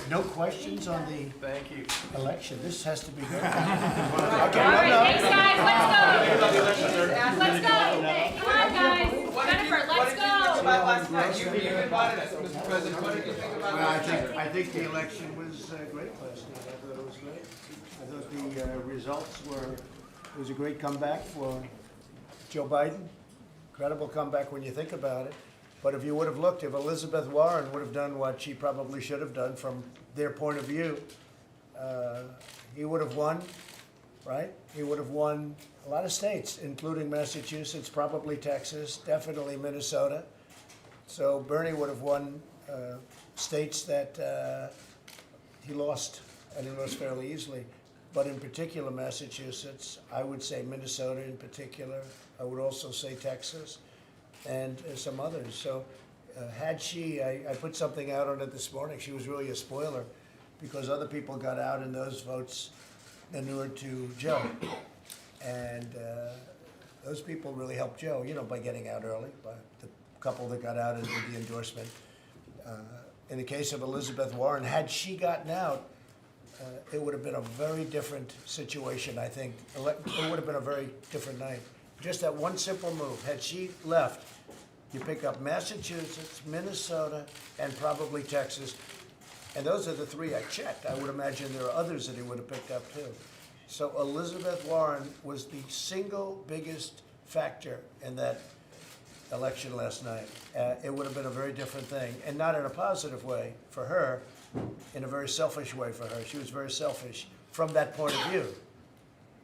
No questions on the Thank you. election. This has to be good. All right, thanks, guys. Let's go. Let's go. Come on, guys. Jennifer, let's go. Last night, you invited us, Mr. President. What did you think about Well, last night? I think the election was great last night. I thought it was great. I thought the results were, it was a great comeback for Joe Biden. Incredible comeback when you think about it. But if you would have looked, if Elizabeth Warren would have done what she probably should have done from their point of view, he would have won, right? He would have won a lot of states, including Massachusetts, probably Texas, definitely Minnesota. So Bernie would have won states that he lost, and he lost fairly easily. But in particular, Massachusetts, I would say Minnesota in particular. I would also say Texas and some others. So had she, I put something out on it this morning, she was really a spoiler because other people got out and those votes inured to Joe. And those people really helped Joe, you know, by getting out early, by the couple that got out and did the endorsement. In the case of Elizabeth Warren, had she gotten out, it would have been a very different situation, I think. It would have been a very different night. Just that one simple move. Had she left, you pick up Massachusetts, Minnesota, and probably Texas. And those are the three I checked. I would imagine there are others that he would have picked up too. So Elizabeth Warren was the single biggest factor in that election last night. It would have been a very different thing, and not in a positive way for her, in a very selfish way for her. She was very selfish from that point of view.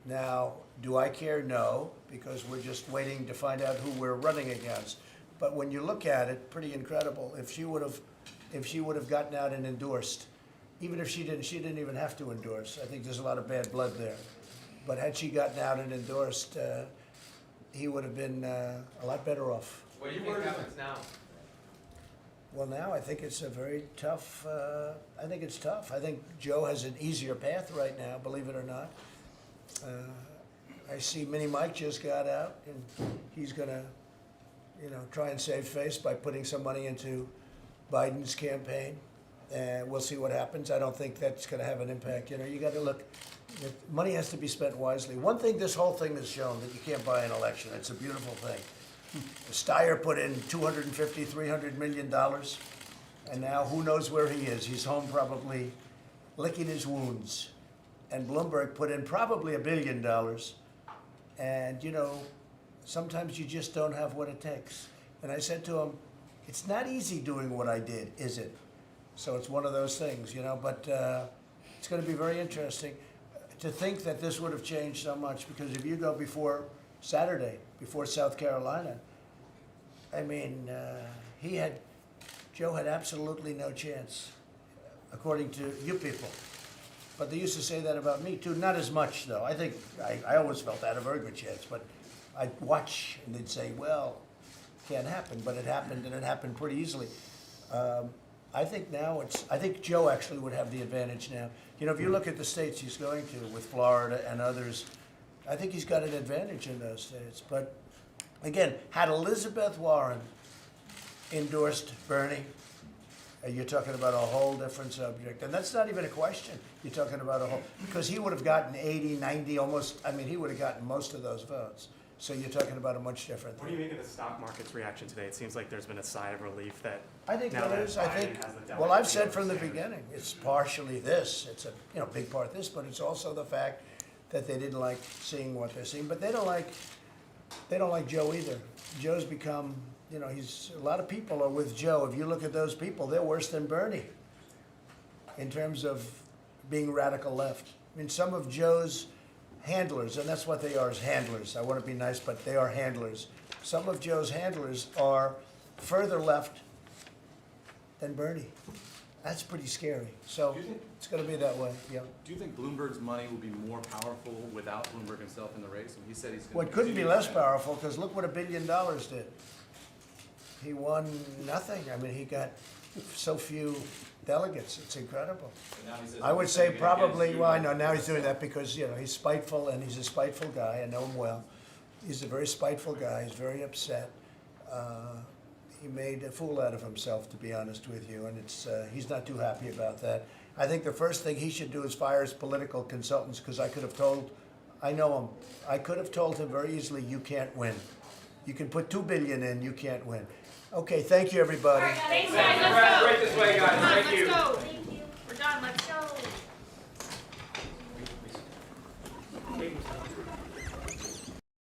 Now, do I care? No, because we're just waiting to find out who we're running against. But when you look at it, pretty incredible. If she would have gotten out and endorsed, even if she didn't even have to endorse. I think there's a lot of bad blood there. But had she gotten out and endorsed, he would have been a lot better off. What do you think happens now? Well, now I think it's a very tough, I think it's tough. I think Joe has an easier path right now, believe it or not. I see Mini Mike just got out, and he's going to, you know, try and save face by putting some money into Biden's campaign. And we'll see what happens. I don't think that's going to have an impact. You know, you got to look, money has to be spent wisely. One thing this whole thing has shown, that you can't buy an election. It's a beautiful thing. Steyer put in $250, $300 million, and now who knows where he is. He's home probably licking his wounds. And Bloomberg put in probably $1 billion. And, you know, sometimes you just don't have what it takes. And I said to him, it's not easy doing what I did, is it? So it's one of those things, you know, but it's going to be very interesting to think that this would have changed so much, because if you go before Saturday, before South Carolina, I mean, Joe had absolutely no chance, according to you people. But they used to say that about me too, not as much though. I think, I always felt I had a very good chance, but I'd watch and they'd say, well, can't happen, but it happened, and it happened pretty easily. I think now I think Joe actually would have the advantage now. You know, if you look at the states he's going to with Florida and others, I think he's got an advantage in those states. But again, had Elizabeth Warren endorsed Bernie, you're talking about a whole different subject. And that's not even a question. You're talking about a whole, because he would have gotten 80, 90, almost, I mean, he would have gotten most of those votes. So you're talking about a much different thing. What do you make of the stock market's reaction today? It seems like there's been a sigh of relief that I think now there that is. I Biden think, has the well, I've delegate said from the Sanders. beginning, it's partially this. It's a big part this, but it's also the fact that they didn't like seeing what they're seeing. But they don't like Joe either. Joe's become, you know, a lot of people are with Joe. If you look at those people, they're worse than Bernie in terms of being radical left. I mean, some of Joe's handlers, and that's what they are, is handlers. I want to be nice, but they are handlers. Some of Joe's handlers are further left than Bernie. That's pretty scary. So it's going to be that way. Yeah. Do you think Bloomberg's money will be more powerful without Bloomberg himself in the race? And he said he's going Well, it couldn't be less powerful, because look what $1 billion did. He won nothing. I mean, he got so few delegates. It's incredible. I would say probably, well, I know now he's doing that because, you know, he's spiteful, and he's a spiteful guy. I know him well. He's a very spiteful guy. He's very upset. he made a fool out of himself, to be honest with you, and he's not too happy about that. I think the first thing he should do is fire his political consultants, because I know him, I could have told him very easily, you can't win. You can put $2 billion in, you can't win. Okay, thank you, everybody. Thanks, guys, let's go. Right this way, guys, Come on, thank you. let's go. We're done, let's go.